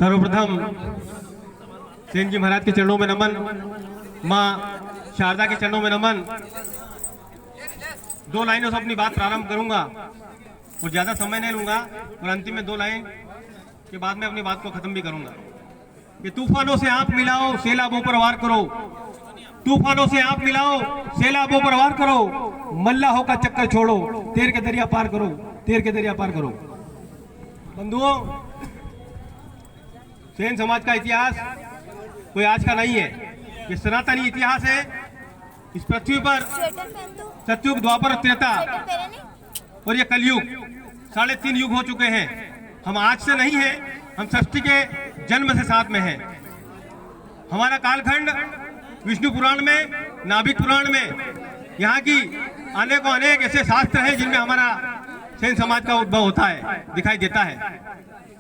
सर्वप्रथम सेन जी महाराज के चरणों में नमन, माँ शारदा के चरणों में नमन। 2 लाइनों से अपनी बात प्रारंभ करूंगा और ज्यादा समय नहीं लूंगा और अंतिम में 2 लाइन के बाद में अपनी बात को खत्म भी करूंगा। कि तूफानों से आंख मिलाओ सैलाबों पर वार करो, तूफानों से आंख मिलाओ सैलाबों पर वार करो, मल्लाहों का चक्कर छोड़ो, तेर के दरिया पार करो, तेर के दरिया पार करो। बंधुओं, सेन समाज का इतिहास कोई आज का नहीं है, ये सनातनी इतिहास है। इस पृथ्वी पर सतयुग, द्वापर, त्रेता और ये कलयुग 3.5 युग हो चुके हैं। हम आज से नहीं है, हम सृष्टि के जन्म से साथ में हैं। हमारा कालखंड विष्णु पुराण में, नाभिक पुराण में, यहाँ की अनेक ऐसे शास्त्र हैं जिनमें हमारा सेन समाज का उद्भव होता है, दिखाई देता है।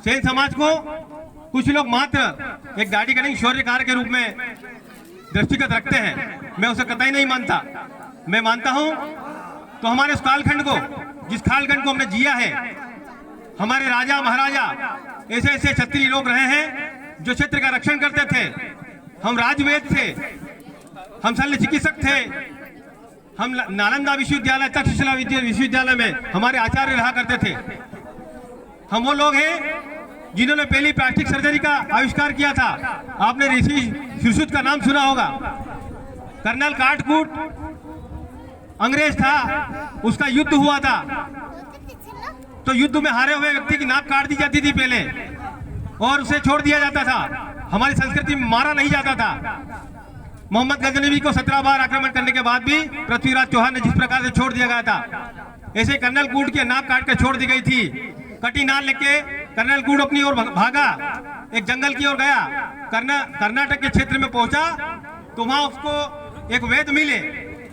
सेन समाज को कुछ लोग मात्र एक दाढ़ी कटिंग शौर्यकार के रूप में दृष्टिगत रखते हैं। मैं उसे कतई नहीं मानता। मैं मानता हूं तो हमारे उस कालखंड को, जिस कालखंड को हमने जिया है, हमारे राजा महाराजा ऐसे क्षत्रिय लोग रहे हैं जो क्षेत्र का रक्षण करते थे। हम राजवेद थे, हम शल्य चिकित्सक थे, हम नालंदा विश्वविद्यालय, तक्षशिला विश्वविद्यालय में हमारे आचार्य रहा करते थे। हम वो लोग हैं जिन्होंने पहली प्लास्टिक सर्जरी का आविष्कार किया था। आपने ऋषि सुश्रुत का नाम सुना होगा। कर्नल काटकूट अंग्रेज था, उसका युद्ध हुआ था, तो युद्ध में हारे हुए व्यक्ति की नाक काट दी जाती थी पहले और उसे छोड़ दिया जाता था। हमारी संस्कृति में मारा नहीं जाता था। मोहम्मद गजनवी को 17 बार आक्रमण करने के बाद भी पृथ्वीराज चौहान ने जिस प्रकार से छोड़ दिया गया था, ऐसे कर्नल कूट की नाक काट कर छोड़ दी गई थी। कटी नाल लेके कर्नल कूट अपनी ओर भागा, एक जंगल की ओर गया। कर्नाटक के क्षेत्र में पहुंचा तो वहां उसको एक वैद्य मिले।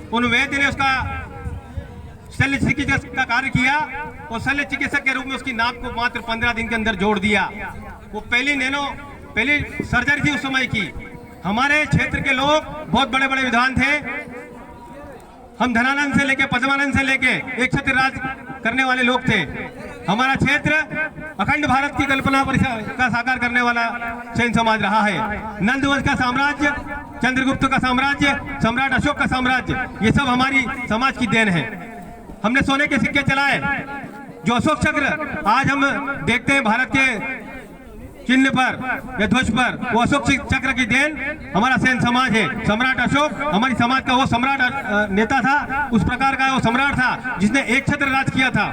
उन वैद्य ने उसका शल्य चिकित्सक का कार्य किया और शल्य चिकित्सक के रूप में उसकी नाक को मात्र 15 दिन के अंदर जोड़ दिया। वो पहली सर्जरी थी उस समय की। हमारे क्षेत्र के लोग बहुत बड़े बड़े विद्वान थे। हम धनानंद से लेके पद्मानंद से लेके एक छत्र राज करने वाले लोग थे। हमारा क्षेत्र अखंड भारत की कल्पना का साकार करने वाला सेन समाज रहा है। नंदवंश का साम्राज्य, चंद्रगुप्त का साम्राज्य, सम्राट अशोक का साम्राज्य, ये सब हमारी समाज की देन है। हमने सोने के सिक्के चलाए। जो अशोक चक्र आज हम देखते हैं भारत के चिन्ह पर या ध्वज पर, वो अशोक चक्र की देन हमारा सेन समाज है। सम्राट अशोक हमारी समाज का वो सम्राट नेता था, उस प्रकार का वो सम्राट था जिसने एक छत्र राज किया था।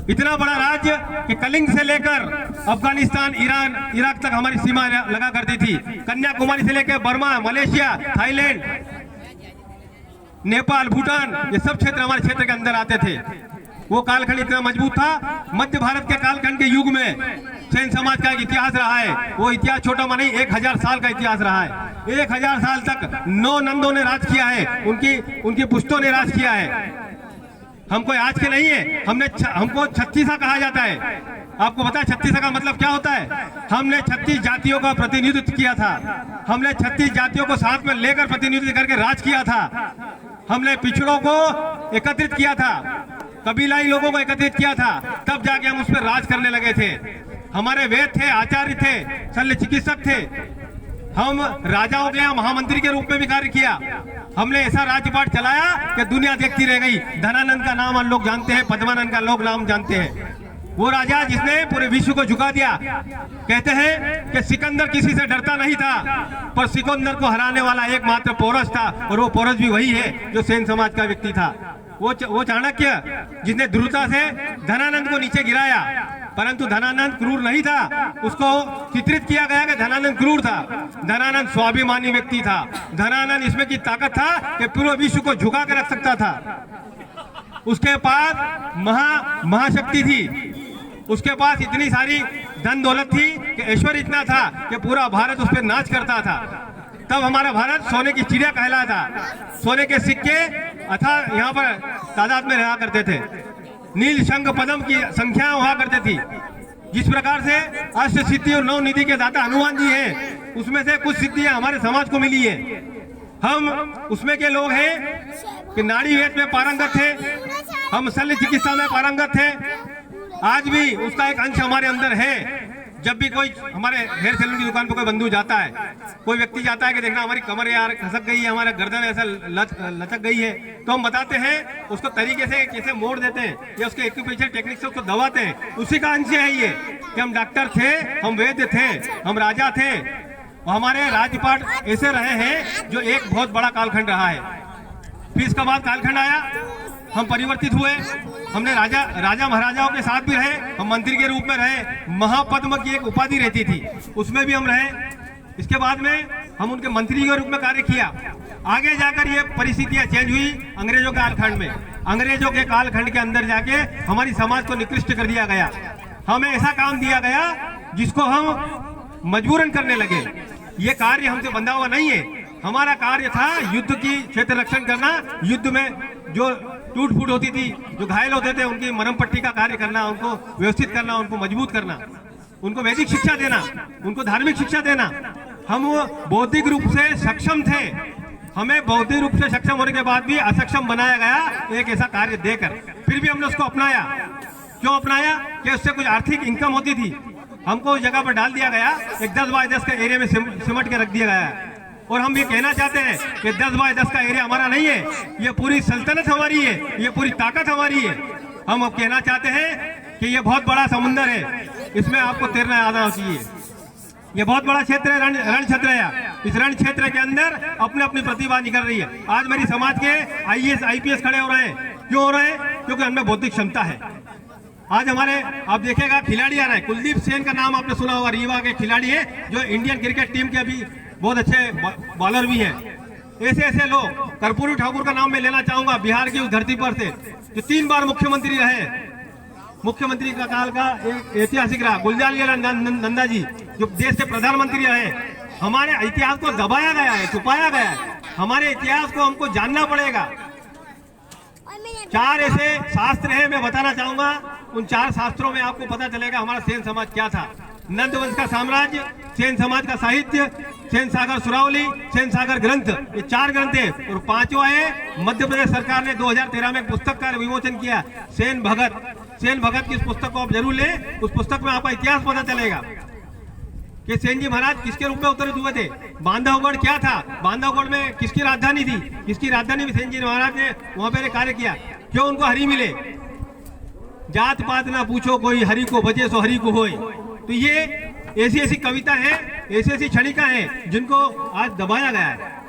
इतना बड़ा राज्य कि कलिंग से लेकर अफगानिस्तान, ईरान, इराक तक हमारी सीमा लगा करती थी। कन्याकुमारी से लेकर Burma, Malaysia, Thailand, Nepal, Bhutan, ये सब क्षेत्र हमारे क्षेत्र के अंदर आते थे। वो कालखंड इतना मजबूत था। मध्य भारत के कालखंड के युग में सेन समाज का एक इतिहास रहा है। वो इतिहास छोटा मा नहीं, 1000 साल का इतिहास रहा है। 1000 साल तक 9 नंदों ने राज किया है, उनकी पुश्तों ने राज किया है। हम कोई आज के नहीं है। हमको छत्तीसा कहा जाता है। आपको पता है छत्तीसा का मतलब क्या होता है? हमने 36 जातियों का प्रतिनिधित्व किया था। हमने 36 जातियों को साथ में लेकर प्रतिनिधित्व करके राज किया था। हमने पिछड़ों को एकत्रित किया था, कबीलाई लोगों को एकत्रित किया था, तब जाके हम उस पर राज करने लगे थे। हमारे वेद थे, आचार्य थे, शल्य चिकित्सक थे। हम राजाओं के यहाँ महामंत्री के रूप में भी कार्य किया। हमने ऐसा राज्यपाट चलाया कि दुनिया देखती रह गई। धनानंद का नाम हम लोग जानते हैं, पद्मानंद का लोग नाम जानते हैं। वो राजा जिसने पूरे विश्व को झुका दिया। कहते हैं कि सिकंदर किसी से डरता नहीं था, पर सिकंदर को हराने वाला एकमात्र पोरस था, और वो पोरस भी वही है जो सेन समाज का व्यक्ति था। वो चाणक्य जिसने द्रुता से धनानंद को नीचे गिराया, परंतु धनानंद क्रूर नहीं था। उसको चित्रित किया गया कि धनानंद क्रूर था। धनानंद स्वाभिमानी व्यक्ति था। धनानंद इसमें की ताकत था कि पूरे विश्व को झुका के रख सकता था। उसके पास महाशक्ति थी। उसके पास इतनी सारी धन दौलत थी कि ऐश्वर्य इतना था कि पूरा भारत उस पर नाच करता था। तब हमारा भारत सोने की चिड़िया कहलाता। सोने के सिक्के अथा यहाँ पर तादाद में रहा करते थे। नील शंख पद्म की संख्या हुआ करती थी। जिस प्रकार से अष्ट सिद्धि और 9 निधि के दाता हनुमान जी हैं, उसमें से कुछ सिद्धियां हमारे समाज को मिली है। हम उसमें के लोग हैं कि नाड़ी वेद में पारंगत थे, हम शल्य चिकित्सा में पारंगत थे। आज भी उसका एक अंश हमारे अंदर है। जब भी कोई हमारे हेयर सैलून की दुकान पर कोई बंधु जाता है, कोई व्यक्ति जाता है कि देखना हमारी कमर यार खसक गई है, हमारा गर्दन ऐसा लचक गई है, तो हम बताते हैं उसको तरीके से कैसे मोड़ देते हैं या उसके एक्यूप्रेशर टेक्निक से उसको दबाते हैं। उसी का अंश है ये कि हम डॉक्टर थे, हम वैद्य थे, हम राजा थे, और हमारे राजपाट ऐसे रहे हैं जो एक बहुत बड़ा कालखंड रहा है। फिर इसके बाद कालखंड आया, हम परिवर्तित हुए, हमने राजा महाराजाओं के साथ भी रहे, हम मंत्री के रूप में रहे, महापद्म की एक उपाधि रहती थी उसमें भी हम रहे। इसके बाद में हम उनके मंत्री के रूप में कार्य किया। आगे जाकर ये परिस्थितियां चेंज हुई अंग्रेजों के कालखंड में। अंग्रेजों के कालखंड के अंदर जाके हमारी समाज को निकृष्ट कर दिया गया, हमें ऐसा काम दिया गया जिसको हम मजबूरन करने लगे। ये कार्य हमसे बंधा हुआ नहीं है, हमारा कार्य था युद्ध की क्षेत्र रक्षण करना, युद्ध में जो टूट फूट होती थी, जो घायल होते थे उनकी मरहम पट्टी का कार्य करना, उनको व्यवस्थित करना, उनको मजबूत करना, उनको वैदिक शिक्षा देना, उनको धार्मिक शिक्षा देना। हम बौद्धिक रूप से सक्षम थे, हमें बौद्धिक रूप से सक्षम होने के बाद भी असक्षम बनाया गया एक ऐसा कार्य देकर। फिर भी हमने उसको अपनाया। क्यों अपनाया? कि उससे कुछ आर्थिक इनकम होती थी। हमको उस जगह पर डाल दिया गया, एक 10 बाय 10 का एरिया में सिमट के रख दिया गया है। और हम ये कहना चाहते हैं कि 10 बाय 10 का एरिया हमारा नहीं है, ये पूरी सल्तनत हमारी है, ये पूरी ताकत हमारी है। हम अब कहना चाहते हैं कि ये बहुत बड़ा समुंदर है, इसमें आपको तैरना आना चाहिए। ये बहुत बड़ा क्षेत्र है, रण क्षेत्र है। इस रण क्षेत्र के अंदर अपने अपनी प्रतिभा निकल रही है। आज मेरी समाज के IAS IPS खड़े हो रहे हैं। क्यों हो रहे हैं? क्योंकि उनमें बौद्धिक क्षमता है। आज हमारे आप देखेगा खिलाड़ी आ रहे हैं, कुलदीप सेन का नाम आपने सुना होगा, रीवा के खिलाड़ी है जो इंडियन क्रिकेट टीम के अभी बहुत अच्छे बॉलर भी हैं। ऐसे ऐसे लोग, कर्पूरी ठाकुर का नाम मैं लेना चाहूंगा, बिहार की उस धरती पर से जो 3 बार मुख्यमंत्री रहे, मुख्यमंत्री का काल का एक ऐतिहासिक रहा। गुलजार नंदा जी जो देश के प्रधानमंत्री रहे। हमारे इतिहास को दबाया गया है, छुपाया गया है, हमारे इतिहास को हमको जानना पड़ेगा। 4 ऐसे शास्त्र हैं, मैं बताना चाहूंगा, उन 4 शास्त्रों में आपको पता चलेगा हमारा सेन समाज क्या था। नंद वंश का साम्राज्य, सेन समाज का साहित्य, सेन सागर सुरावली, सेन सागर ग्रंथ, ये 4 ग्रंथ है। और 5वां है, मध्य प्रदेश सरकार ने 2013 में एक पुस्तक का विमोचन किया, सेन भगत। सेन भगत की इस पुस्तक को आप जरूर लें, उस पुस्तक में आपका इतिहास पता चलेगा कि सेन जी महाराज किसके रूप में अवतरित हुए थे। बांधवगढ़ क्या था, बांधवगढ़ में किसकी राजधानी थी, किसकी राजधानी में सेन जी महाराज ने वहां पर कार्य किया। क्यों उनको हरि मिले? जात पात ना पूछो कोई, हरि को भजे सो हरि को होए। तो ये ऐसी ऐसी कविता है, ऐसी ऐसी क्षणिका है जिनको आज दबाया गया है।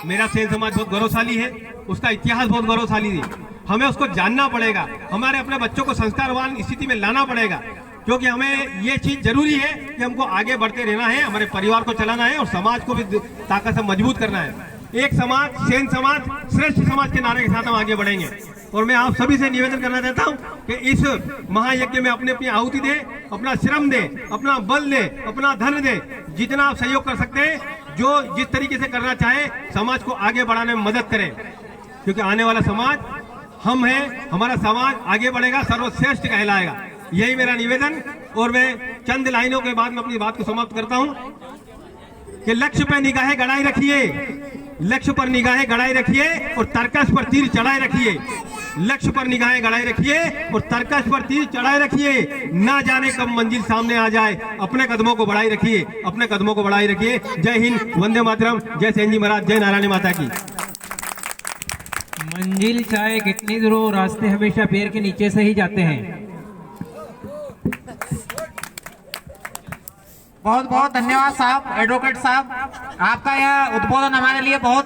मेरा सेन समाज बहुत गौरवशाली है, उसका इतिहास बहुत गौरवशाली है, हमें उसको जानना पड़ेगा। हमारे अपने बच्चों को संस्कारवान स्थिति में लाना पड़ेगा, क्योंकि हमें ये चीज जरूरी है कि हमको आगे बढ़ते रहना है, हमारे परिवार को चलाना है और समाज को भी ताकत से मजबूत करना है। एक समाज, सेन समाज, श्रेष्ठ समाज के नारे के साथ हम आगे बढ़ेंगे। और मैं आप सभी से निवेदन करना चाहता हूं कि इस महायज्ञ में अपनी अपनी आहुति दे, अपना श्रम दे, अपना बल दे, अपना धन दे, जितना आप सहयोग कर सकते हैं, जो जिस तरीके से करना चाहे, समाज को आगे बढ़ाने में मदद करें। क्योंकि आने वाला समाज हम हैं, हमारा समाज आगे बढ़ेगा, सर्वश्रेष्ठ कहलाएगा। यही मेरा निवेदन। और मैं चंद लाइनों के बाद में अपनी बात को समाप्त करता हूं कि लक्ष्य पर निगाहें गड़ाई रखिए, लक्ष्य पर निगाहें गड़ाई रखिए और तर्कश पर तीर चढ़ाए रखिए। लक्ष्य पर निगाहें गड़ाई रखिए और तर्कश पर तीर चढ़ाए रखिए। ना जाने कब मंजिल सामने आ जाए, अपने कदमों को बढ़ाई रखिए, अपने कदमों को बढ़ाई रखिए। जय हिंद, वंदे मातरम, जय सेन जी महाराज, जय नारायणी माता की। मंजिल चाहे कितनी दूर हो, रास्ते हमेशा पैर के नीचे से ही जाते हैं। बहुत बहुत धन्यवाद साहब, एडवोकेट साहब, आपका यह उद्बोधन हमारे लिए बहुत